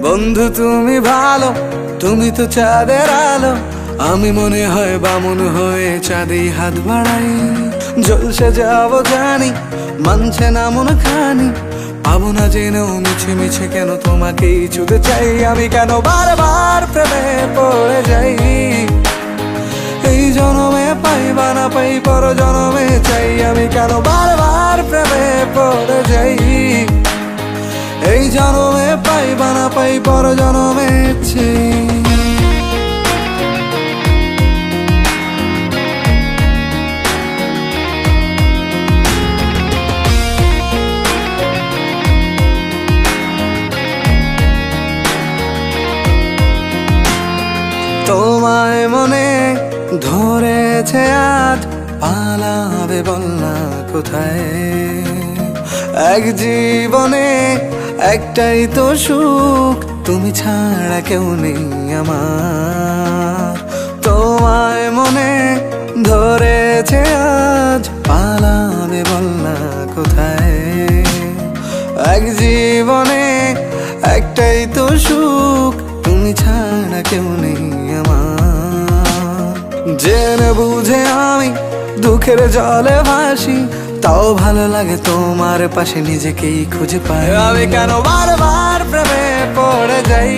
বন্ধু তুমি ভালো, তুমি তো চাঁদের আলো। আমি মনে হয় বামন হয়ে চাঁদেই হাত বাড়াই। জলসে যাবো জানি, মানছে না মন খানি। পাবো না জেনেও মিছে মিছে কেন তোমাকেই ছুতে চাই। আমি কেন বারবার প্রেমে পড়ে যাই। এই জনমে পাই বা না পাই, পর জনমে চাই। আমি কেন বারবার প্রেমে পড়ে যাই। এই জনমে পাই বা না পাই, পর জনমে চাই। তোমায় মনে ধরেছে আজ, পালাবে বল না কোথায়। এক জীবনে একটাই তো সুখ, তুমি ছাড়া কেউ নেই আমার। তোমায় মনে ধরেছে আজ, পালাবে বল না কোথায়। এক জীবনে একটাই তো সুখ, তুমি ছাড়া কেউ নেই আমার। জেনে বুঝে আমি দুঃখের জলে ভাসি, তাও ভালো লাগে তোমার পাশে নিজেকেই খুঁজে পাই। আমি কেন বারবার প্রেমে পড়ে যাই।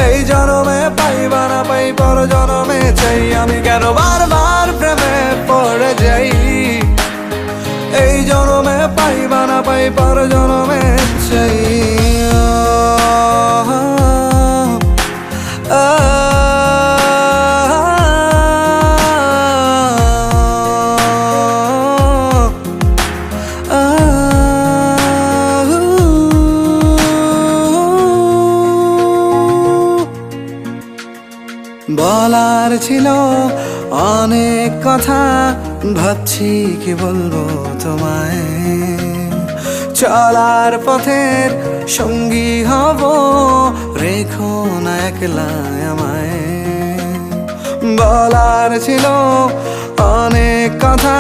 এই জনমে পাই বা না পাই, পর জনমে চাই। আমি কেন বারবার প্রেমে পড়ে যাই। এই জনমে পাই বা না পাই, পর জনমে চাই। বলার ছিল অনেক কথা, ভাবছি কি বলবো তোমায়। চলার পথের সঙ্গী হব, রেখো না একলা আমায়। বলার ছিল অনেক কথা,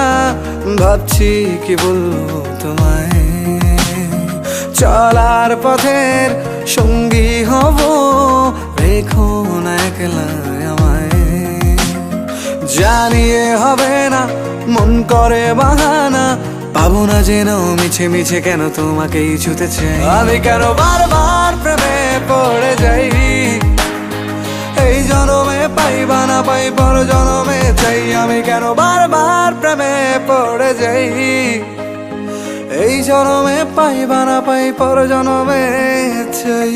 ভাবছি কি বলবো তোমায়। চলার পথের সঙ্গী হব, রেখো না একলা আমায়। জানিয়ে হবে না, মন করে বাহানা। পাবো না জেনেও মিছে মিছে কেন তোমাকেই ছুতে চাই। আমি কেন বারবার প্রেমে পড়ে যাই। এই জনমে পাই বা না পাই, পর জনমে চাই। আমি কেন বারবার প্রেমে পড়ে যাই। এই জনমে পাই বা না পাই, পর জনমে চাই।